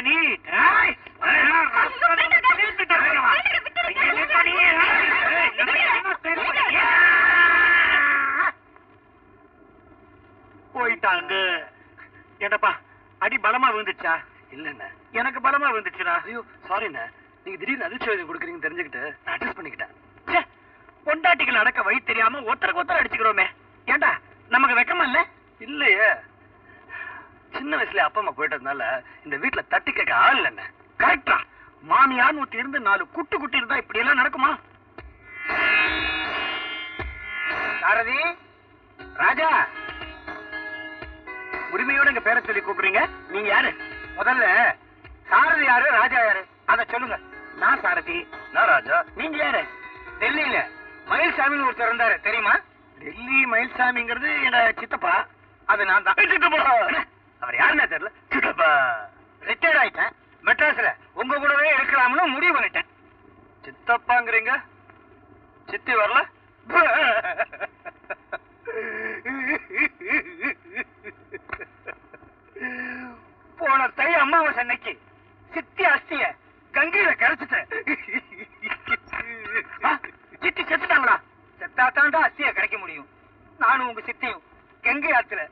நீ? போயிட்டாங்க. ஏண்டப்பா அடி பலமா விழுந்துச்சா? இல்லண்ணே, எனக்கு பலமா விழுந்துச்சுடா. ஐயோ சாரிண்ணே, நீங்க திடீர்னு அதிர்ச்சி எழுதி கொடுக்குறீங்கன்னு தெரிஞ்சுக்கிட்டு நான் அட்ஜஸ்ட் பண்ணிக்கிட்டேன். பொண்டாட்டிகள் நடக்க வழி தெரியாம ஒருத்தருக்கு ஒருத்தர் அடிச்சுக்கிறோமே. ஏண்டா நமக்கு வெக்கமா இல்ல? இல்லையே, சின்ன வயசுல அப்பா அம்மா போயிட்டதுனால இந்த வீட்டுல தட்டி கேட்க ஆள் இல்லைண்ணே. கரெக்டா? மாமியார் ஊத்தி இருந்து 4 குட்டு குட்டி இருந்தா இப்படி எல்லாம் நடக்குமா? சாரதி, ராஜா, உரிமையோட எங்க பேரை சொல்லி கூப்பிடுறீங்க. நீங்க யாரு? முதல்ல சாரதி யாரு, ராஜா யாரு அத சொல்லுங்க. நான் சாரதி. நான் ராஜா. நீங்க யாரு? டெல்லியில மயில்சாமின்னு ஒருத்தர் இருந்தாரு, தெரியுமா? டெல்லி மயில்சாமிங்கிறது எங்க சித்தப்பா. அது நான் தான். சித்தப்பா அவர் யாருன்னே தெரியல. சித்தப்பா ரிட்டையர்ட் ஆயிட்டேன். மெட்ராஸ்ல உங்க கூடவே இருக்கலாம்னு முடிவு பண்ணிட்டேன். சித்தப்பாங்கிறீங்க, சித்தி வரல? போன தை அமாவாசை அன்னைக்கு சித்தி அஸ்திய கங்கையில கரைச்சிட்டேன். சித்தி செத்துட்டாங்களா? செத்தாத்தாண்டா அஸ்திய கரைக்க முடியும். நானும் உங்க சித்தியும் கங்கை ஆத்துல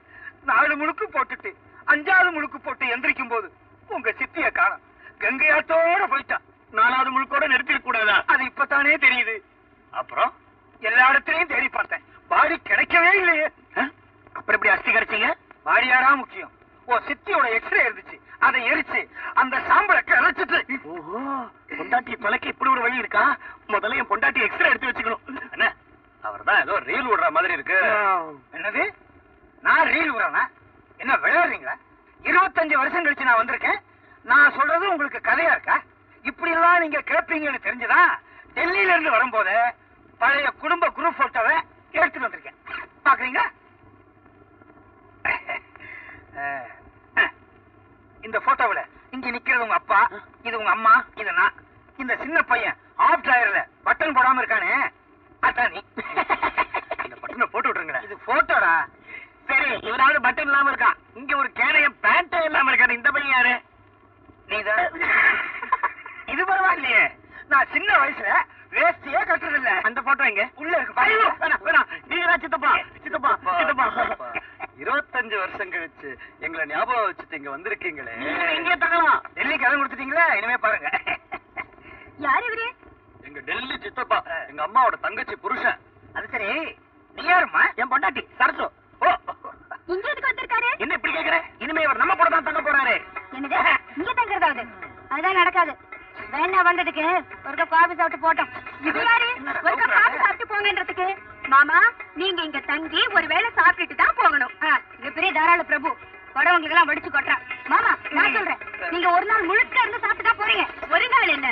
4 முழுக்கு போட்டுட்டு 5வது முழுக்கு போட்டு எந்திரிக்கும் போது உங்க சித்திய காணோம். கங்கை ஆத்தோட போயிட்டா. 4வது முழுக்கோட நிறுத்திட கூடாதா? அது இப்பதானே தெரியுது. அப்புறம் எல்லா இடத்துலயும் தேடி பார்த்தேன், பாடி கிடைக்கவே இல்லையே. அப்புறம் எப்படி அஸ்தி கிடைச்சீங்க? பாடியாடா முக்கியம். ஓ சித்தியோட எக்ஸ்ரே இருந்துச்சு, அதை எரிச்சு அந்த சாம்பலை கரைச்சிட்டு. ஓஹோ, பொண்டாட்டி தொலைக்க இப்படி ஒரு வழி இருக்கா? முதல்ல என் பொண்டாட்டி எக்ஸ்ரே எடுத்து வச்சுக்கணும். என்ன அவர் தான் ஏதோ ரீல் விடுற மாதிரி இருக்கு. என்னது? நான் ரீல் விடுறேனா? என்ன விளையாடுறீங்களா? 25 வருஷம் கழிச்சு நான் வந்திருக்கேன். நான் சொல்றது உங்களுக்கு கதையா இருக்கா? இப்படி எல்லாம் நீங்க கேட்பீங்கன்னு தெரிஞ்சுதான் டெல்லியில இருந்து வரும்போது பழைய குடும்ப குரூப் போட்டோவை எடுத்துட்டு வந்திருக்கேன். பாக்குறீங்க? இந்த போட்டோவில இங்க நிக்கிறது உங்க அப்பா, இது உங்க அம்மா, இது நான். இந்த சின்ன பையன் ஆஃப் டயர்ல பட்டன் போடாம இருக்கானே, அதான் நீ. இந்த பட்டனை போட்டு விட்டுருங்களேன். இது போட்டோடா. சரி, இவராவது பட்டன் இல்லாம இருக்கான். இங்க ஒரு கேனைய பேண்ட் இல்லாம இருக்காரு. இந்த பையன் யாரு? நீதான். இது பரவாயில்லையே, நான் சின்ன வயசுல வேஸ்டியே கட்டுறது இல்ல. அந்த போட்டோ எங்க உள்ள இருக்கு பாருங்க. வேணாம், நீங்க தான் சித்தப்பா. சித்தப்பா சித்தப்பா 25 வருஷம் கழிச்சு எங்களை ஞாபகம் வச்சுட்டு இங்க வந்திருக்கீங்களே. இங்கே தங்கலாம். டெல்லி கடன் கொடுத்துட்டீங்களா? இனிமே பாருங்க. யார் இவரு? எங்க டெல்லி சித்தப்பா, எங்க அம்மாவோட தங்கச்சி புருஷன். அது சரி, நீ யாருமா? என் பொண்டாட்டி சரசு. ஓ, இங்க எதுக்கு வந்திருக்காரு? என்ன இப்படி கேக்குற? இனிமே இவர் நம்ம கூட தான் தங்க போறாரு. என்னது? இங்க தங்கறதாவது? அதுதான் நடக்காது. வேணா வந்ததுக்கு ஒரு கப் காபி சாப்பிட்டு போட்டோம். இது யாரு? ஒரு கப் காபி சாப்பிட்டு போங்கன்றதுக்கு? மாமா, நீங்க இங்க தங்கி ஒரு வேளை சாப்பிட்டுட்டு தான் போகணும். இங்க பெரிய தாராள பிரபு படவங்களுக்கு எல்லாம் வடிச்சு கொட்டுறா. மாமா, நான் சொல்றேன், நீங்க ஒரு நாள் முழுக்க இருந்து சாப்பிட்டு தான் போறீங்க. ஒரு நாள் என்ன,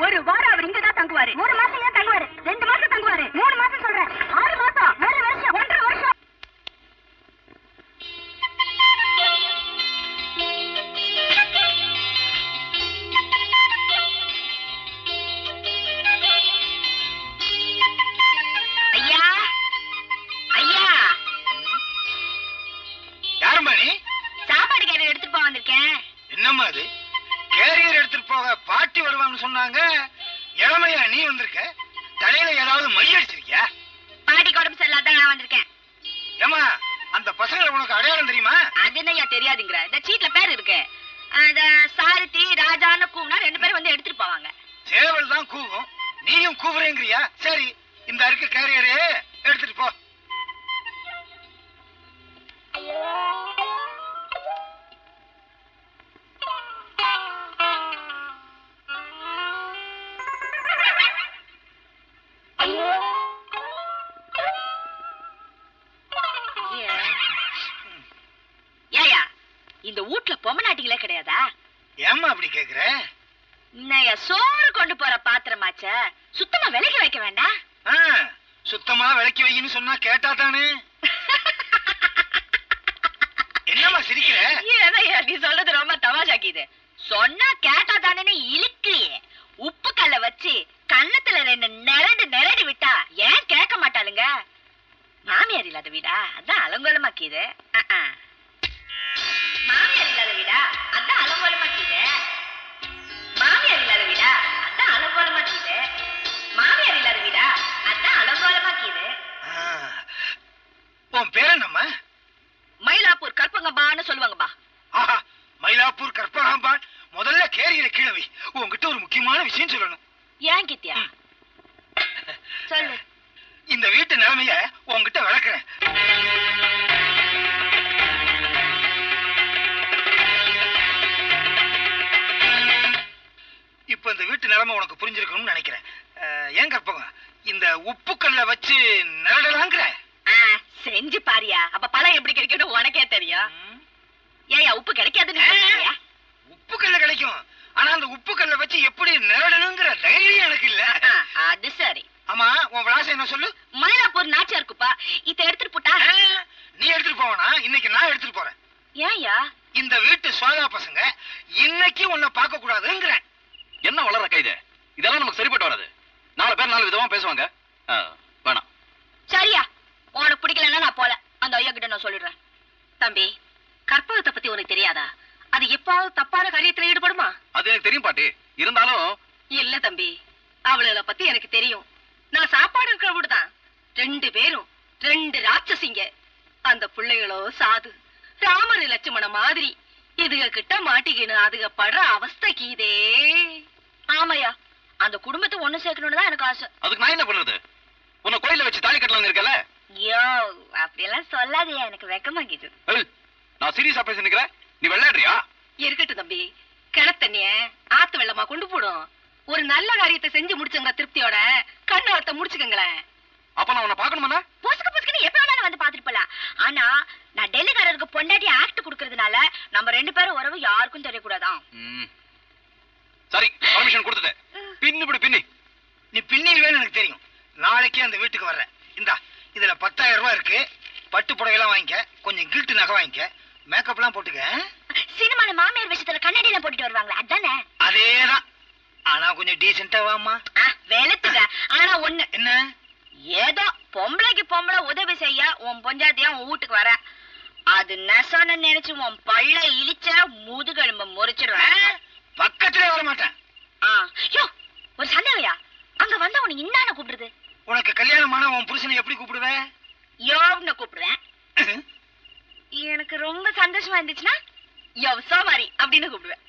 ஒரு வாரம் அவர் இங்க தான் தங்குவாரு. 3 மாசம் ஏன் தங்குவாரு? 2 மாசம் தங்குவாரு. 3 மாசம் சொல்றேன். 6 மாசம், 1 வருஷம், 1.5 வருஷம். ஐயா, ஐயா, யாரும்மா நீ? சாப்பாடு கேரியர் எடுத்துட்டு போக வந்திருக்கேன். என்னம்மா அது? கேரியர் எடுத்துட்டு போக பாட்டி வருவாங்கன்னு சொன்னாங்க. இளமையா நீ வந்திருக்க? தலையில ஏதாவது மை அடிச்சிருக்கியா? பாட்டிக்கு உடம்பு சரியில்லாதான் நான் வந்திருக்கேன். ஏமா, அந்த பசங்களை உனக்கு அடையாளம் தெரியுமா? அது என்னையா தெரியாதுங்கிற? இந்த சீட்ல பேர் இருக்கு. அத சாரதி ராஜான்னு கூவுனா 2 பேரும் வந்து எடுத்துட்டு போவாங்க. சேவல் தான் கூவும், நீயும் கூவுறேங்கிறியா? சரி, இந்த அருக்கு கேரியரே எடுத்துட்டு போ. ஏயா, இந்த வீட்ல பொம்மநாட்டிகளே கிடையாதா? ஏம்மா அப்படி கேக்குற? என்னையா, சோறு கொண்டு போற பாத்திரமாச்ச சுத்தமா விலைக்கு வைக்க வேண்டாம்? சுத்தமா விளக்கி வைன்னு சொன்னா கேட்டா தானே. என்னம்மா சிரிக்கிற? ஏனையா நீ சொல்றது ரொம்ப தமாஷாக்கிது. சொன்னா கேட்டா தானே இழுக்கிறியே. உப்பு கல்ல வச்சு கன்னத்துல 2 நெரடி விட்டா ஏன் கேட்க மாட்டாளுங்க? மாமியார் இல்லாத வீடா? அதான் அலங்கோலமாக்கிது. மாமியார் இல்லாத வீடா? அதான் அலங்கோலமாக்கிது. உன்கிட்ட ஒரு முக்கியமான விஷயம் சொல்லணும். ஏன் கிட்டியா சொல்லு. இந்த வீட்டு நிலைமைய உன்கிட்ட விளக்குறேன். இப்ப இந்த வீட்டு நிலைமை உனக்கு புரிஞ்சிருக்கணும்னு நினைக்கிறேன். ஏன் கற்பகம், இந்த உப்புக்கல்ல வச்சு நிரடலாங்கிற? செஞ்சு பாரியா, அப்ப பழம் எப்படி கிடைக்கும் உனக்கே தெரியும். ஏயா உப்பு கிடைக்காதுன்னு உப்புக்கல்ல கிடைக்கும், ஆனா அந்த உப்புக்கல்ல வச்சு எப்படி நிரடணுங்கிற தைரியம் எனக்கு இல்ல. அது சரி. ஆமா, உன் விலாசம் என்ன சொல்லு? மயிலாப்பூர் நாச்சியா இருக்குப்பா. இத எடுத்துட்டு போட்டா நீ எடுத்துட்டு போவனா? இன்னைக்கு நான் எடுத்துட்டு போறேன். ஏயா? இந்த வீட்டு சோதா பசங்க இன்னைக்கு உன்னை பார்க்க கூடாதுங்கிறேன். என்ன வளர கைது? இதெல்லாம் நமக்கு சரிப்பட்டு வராது. 4 பேர் 4 விதமா பேசுவாங்க. வேணாம். சரியா, உனக்கு பிடிக்கலன்னா நான் போல. அந்த ஐயா கிட்ட நான் சொல்லிடுறேன். தம்பி, கற்பகத்தை பத்தி உனக்கு தெரியாதா? அது எப்பாவது தப்பான காரியத்துல ஈடுபடுமா? அது எனக்கு தெரியும் பாட்டி. இருந்தாலும் இல்ல தம்பி, அவளை பத்தி எனக்கு தெரியும். நான் சாப்பாடு இருக்கிற வீடுதான். 2 பேரும் 2 ராட்சசிங்க. அந்த பிள்ளைகளோ சாது ராமர் லட்சுமண மாதிரி. இதுக கிட்ட மாட்டிக்கின்னு அதுக படுற அவஸ்தைக்கு இதே. ஆமையா, அந்த குடும்பத்தை ஒண்ணு சேர்க்கணும்னு தான் எனக்கு ஆசை. அதுக்கு நான் என்ன பண்றது? உன்னை கோயில வச்சு தாலி கட்டலாம்னு இருக்கல? ஐயோ, அப்படியெல்லாம் சொல்லாதே, எனக்கு வெக்கமாக்கிது. நான் சீரியஸா பேசி நிக்கிறேன், நீ விளையாடுறியா? இருக்கட்டும் தம்பி, கிணத்தண்ணிய ஆத்து வெள்ளமா கொண்டு போடும். ஒரு நல்ல காரியத்தை செஞ்சு முடிச்சுங்க திருப்தியோட. கண்ணோரத்தை முடிச்சுக்கங்களேன். அப்ப நான் உன்னை பாக்கணுமா? பொசுக்கு பொசுக்குன்னு எப்ப வேணாலும் வந்து பாத்துட்டு போலாம். ஆனா நான் டெல்லிக்காரருக்கு பொண்டாட்டி ஆக்ட் குடுக்கறதுனால நம்ம 2 பேரும் உறவு யாருக்கும் தெரியக்கூடாதான். சரி, பர்மிஷன் கொடுத்துட்டேன். பின்னி நீ பின்னிடுவேன்னு எனக்கு தெரியும். நாளைக்கே அந்த வீட்டுக்கு வர்றேன். இந்தா, இதுல 10,000 ரூபாய் இருக்கு. பட்டு புடவைலாம் வாங்கிக்க, கொஞ்சம் கில்ட்டு நகை வாங்கிக்க, மேக்கப் எல்லாம் போட்டுக்க. சினிமால மாமியார் விஷயத்துல கண்ணாடி எல்லாம் போட்டுட்டு வருவாங்களே, அதானே? அதேதான். ஆனா கொஞ்சம் டீசென்ட்டா வாமா. வேலைத்துக்க. ஆனா ஒண்ணு என்ன? ஏதோ பொம்பளைக்கு பொம்பளை உதவி செய்ய உன் பொஞ்சாத்தியா உன் வீட்டுக்கு வர, அது நெசன்னு நினைச்சு உன் பள்ள இழிச்ச முதுகெலும்ப முறிச்சிடுவேன். பக்கத்திலே வர மாட்டேன். ஒரு சந்தேகையா, அங்க வந்தா உனக்கு இன்னான கூப்பிடுறது? உனக்கு கல்யாணமான உன் புருஷனை எப்படி கூப்பிடுவே? யோன்னு கூப்பிடுவேன். எனக்கு ரொம்ப சந்தோஷமா இருந்துச்சுன்னா யோசோ மாதிரி அப்படின்னு கூப்பிடுவேன்.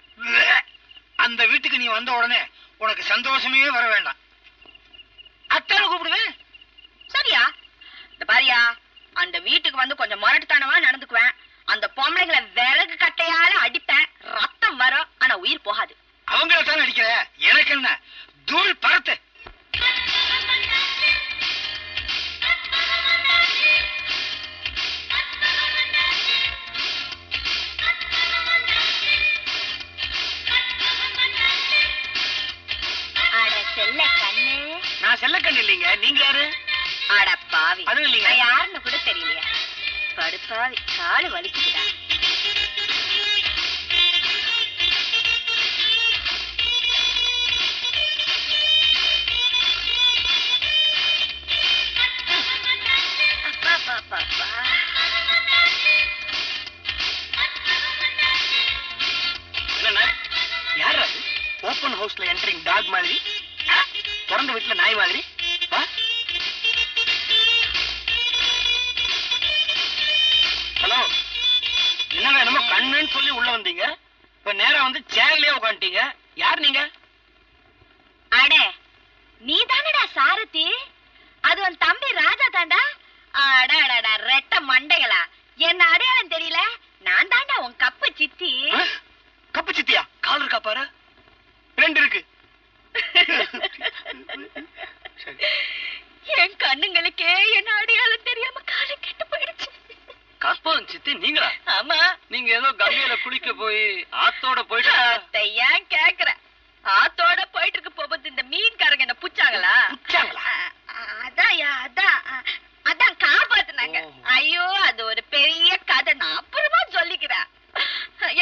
அந்த வீட்டுக்கு நீ வந்த உடனே உனக்கு சந்தோஷமே வர வேண்டாம், அத்தான கூப்பிடுவேன். சரியா? இந்த பாரியா, அந்த வீட்டுக்கு வந்து கொஞ்சம் முரட்டுத்தனமா நடந்துக்குவேன். அந்த பொம்பளைங்களை விறகு கட்டையால அடிப்பேன். ரத்தம் வரும், ஆனா உயிர் போகாது. அவங்கள தான் அடிக்கிற, எனக்கு என்ன? தூள் பறத்து. செல்ல கண்ணு. நான் செல்ல கண்ணு இல்லைங்க, நீங்க யாரு? அட பாவி, அதுவும் இல்லைங்க. யாருன்னு கூட தெரியலையா? படுப்பாவி, காலு வலிக்குதுடா. யார் அது? ஓபன் ஹவுஸ்ல என்ட்ரிங் டாக் மாதிரி, திறந்த வீட்டுல நாய் மாதிரி. ஹலோ, என்னங்க என்னமோ கண்ணுன்னு சொல்லி உள்ள வந்தீங்க, இப்ப நேரா வந்து சேர்லயே உட்காந்துட்டீங்க. யார் நீங்க? அடே, நீ தானடா சாரதி. அது உன் தம்பி ராஜா தாண்டா. அடடா, ரெட்ட மண்டைகளா, என்ன அடையாளம் தெரியல? நான் தாண்டா உன் கப்பு சித்தி. கப்பு சித்தியா? கால் இருக்கா பாரு. 2 இருக்கு. என் கண்ணுங்களுக்கே என்ன அடையாளம் தெரியாம காலம் கெட்டு போயிடுச்சு. கற்பகம் சித்தி நீங்களா? ஆமா. நீங்க ஏதோ கங்கையில குளிக்க போய் ஆத்தோட போயிட்டு ஏன் கேக்குற? ஆத்தோட போயிட்டு இருக்க போகும்போது இந்த மீன்காரங்க என்ன புச்சாங்களா? அதான் காப்பாத்துனாங்க. ஐயோ, அது ஒரு பெரிய கதை, நான் அப்புறமா சொல்லிக்கிறேன்.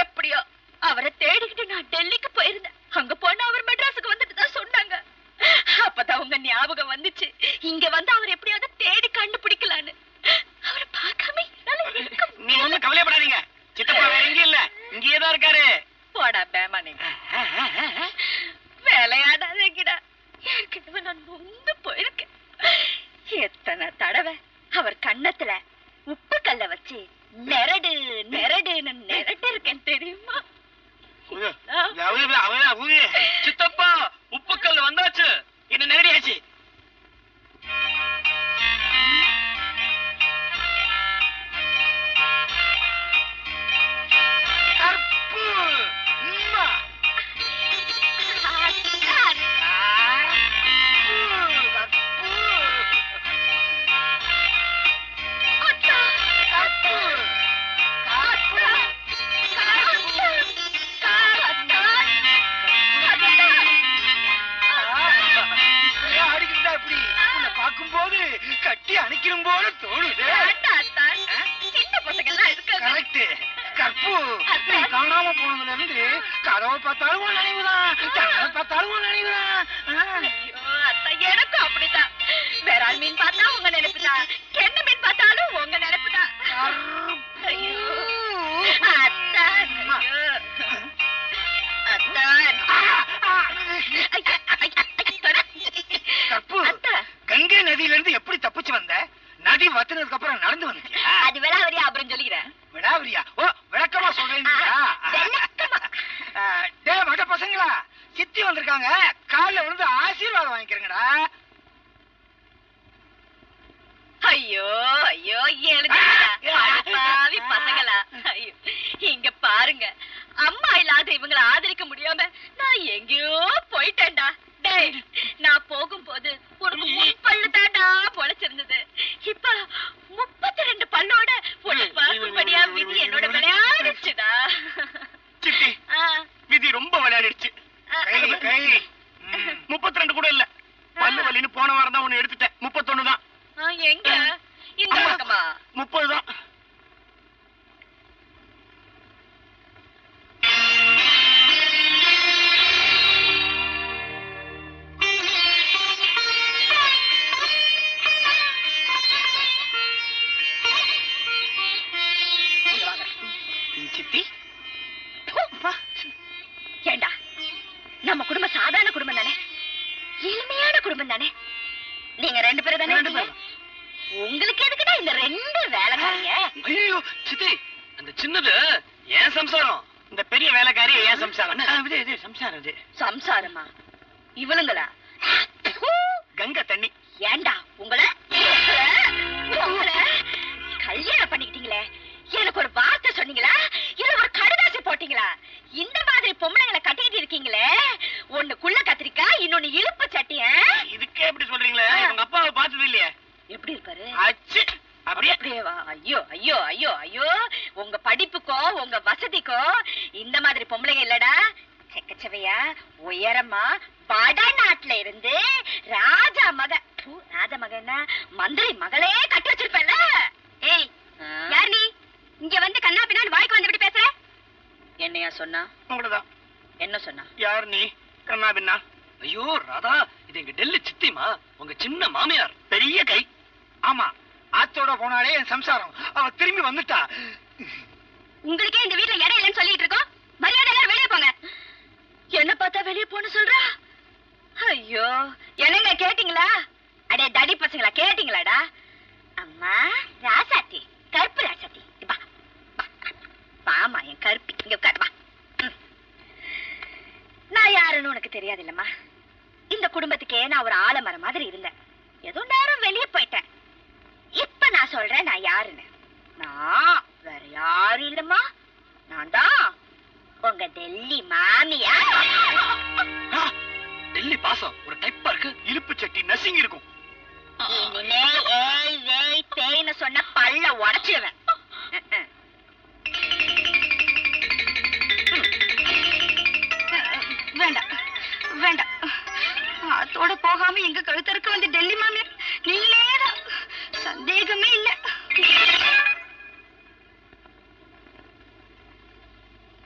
எப்படியோ அவரை தேடிக்கிட்டு நான் டெல்லிக்கு போயிருந்தேன். அங்க போனா அவர் மெட்ராஸுக்கு வந்துட்டு தான் சொன்னாங்க. அப்பதான் உங்க ஞாபகம் வந்துச்சு, இங்க வந்து அவர் எப்படியாவது தேடி கண்டுபிடிக்கலான்னு. அவரை பார்க்காம நீ ஒண்ணும் கவலைப்படாதீங்க, சித்தப்பா வேற எங்கேயும் இல்ல, இங்கேயேதான் இருக்காரு. போடா பேமானே, விளையாடாதீங்கடா. ஏற்கனவே நான் நொந்து போயிருக்கேன். எத்தனை தடவை அவர் கண்ணத்துல உப்பு கல்ல வச்சு நெரடு நெரடுன்னு நெரட்டு இருக்கேன் தெரியுமா? பார்த்தாலும் நினைவுதான், யாரை பார்த்தாலும் நினைவுதான். ஐயோ, அத்தா, எனக்கும் அப்படிதான். வேறாள் மீன் பார்த்தா உங்க நினைப்புதான், கெண்ண மீன் பார்த்தாலும் உங்க நினைப்புதான். ஐயோ அத்தா, ஐயோ அத்தா, தப்பு. கங்கை நதியில இருந்து எப்படி தப்பிச்சு வந்த? நதி வத்தினதுக்கு அப்புறம் நடந்து வந்துட்டியா? அது விளாவரியா அப்புறம் சொல்லிக்கிறேன். விடாவரியா? ஓ, விளக்கமா சொல்றீங்களா? டேய் மட்ட பசங்களா, சித்தி வந்திருக்காங்க, காலைல விழுந்து ஆசீர்வாதம் வாங்கிக்கிறீங்கடா. ஐயோ ஐயோ, எழுதி பசங்களா, ஐயோ இங்க பாருங்க, அம்மா இல்லாத இவங்களை ஆதரிக்க முடியாம நான் எங்கேயோ போயிட்டேன்டா. டேய், நான் போகும்போது உனக்கு 3 பல்லு தாண்டா பொழைச்சிருந்தது. இப்ப 32 பல்லோட உன்னை பார்க்கும்படியா விதி என்னோட விளையாடுச்சுடா. சித்தி, விதி ரொம்ப விளையாடிடுச்சு. 32 கூட இல்ல, பல்லு வலின்னு போன வாரம் தான் ஒண்ணு எடுத்துட்டேன். 31 தான். எங்க இந்த பக்கமா? 30 தான். சித்தி, ஏண்டா, நம்ம குடும்பம் சாதாரண குடும்பம் தானே, எளிமையான குடும்பம் தானே. நீங்க 2 பேரும் தானே இருக்கீங்க. உங்களுக்கு எதுக்குடா இந்த 2 வேலைக்காரங்க? ஐயோ சித்தி, அந்த சின்னது ஏன் சம்சாரம், இந்த பெரிய வேலைக்காரி ஏன் சம்சாரம்? சம்சாரம். இது சம்சாரமா? இவளுங்களா? கங்கை தண்ணி. ஏண்டா உங்களை கல்யாணம் பண்ணிக்கிட்டீங்களே, எனக்கு ஒரு வார்த்தை சொன்னீங்களா இல்ல ஒரு கடுதாசி போட்டீங்களா? இந்த மாதிரி பொம்பளைங்களை கட்டிக்கிட்டு இருக்கீங்களே, ஒண்ணு குள்ள கத்திரிக்காய், இன்னொன்னு இழுப்பு சட்டிய. இதுக்கே எப்படி சொல்றீங்களே? உங்க அப்பாவை பார்த்தது இல்லையே? எப்படி இருப்பாரு? அச்சு, அப்படியே அப்படியேவா? ஐயோ ஐயோ ஐயோ ஐயோ, உங்க படிப்புக்கோ உங்க வசதிக்கோ இந்த மாதிரி பொம்பளைங்க இல்லடா. செக்கச்சவையா உயரமா வடநாட்டுல இருந்து ராஜா மகன் மந்திரி மகளே கட்டி வச்சிருப்பேன்ல. ஏய், யார் நீ? இங்க வந்து கண்ணா பின்னாடி வாய்க்கு வந்து விட்டு பேசுற? என்னையா சொன்னா? உங்களதான். என்ன சொன்னா? யார் நீ? கண்ணா பின்னா? ஐயோ ராதா, இது எங்க டெல்லி சித்திமா, உங்க சின்ன மாமியார். பெரிய கை. ஆமா, ஆத்தோட போனாலே என் சம்சாரம். அவ திரும்பி வந்துட்டா. உங்களுக்கே இந்த வீட்டுல இடம் இல்லைன்னு சொல்லிட்டு இருக்கோம். மரியாதை எல்லாரும் வெளியே போங்க. என்ன பார்த்தா வெளியே போன சொல்றா? ஐயோ, என்னங்க கேட்டீங்களா? அடே தடி பசங்களா, கேட்டீங்களாடா? அம்மா ராசாத்தி, கருப்பு ராசாத்தி, வா வாமா என் கருப்பி, இங்க உட்காரு வா. நான் யாருன்னு உனக்கு தெரியாது இல்லம்மா. இந்த குடும்பத்துக்கே நான் ஒரு ஆலமரம் மாதிரி இருந்தேன். ஏதோ நேரம் வெளியே போயிட்டேன். இப்ப நான் சொல்றேன் நான் யாருன்னு. நான் வேற யாரும் இல்லம்மா, நான் தான் உங்க டெல்லி மாமியா. டெல்லி பாசம் ஒரு டைப்பா இருக்கு, இழுப்பு சட்டி நசிங்கி இருக்கும். இனிமே ஏய் வேய் பேய்னு சொன்ன பல்ல உடைச்சிடுவேன். வேண்டாம் வேண்டாம், அதோட போகாம எங்க கழுத்தருக்கு வந்து டெல்லி மாமியார் நீங்களேதான், சந்தேகமே இல்ல.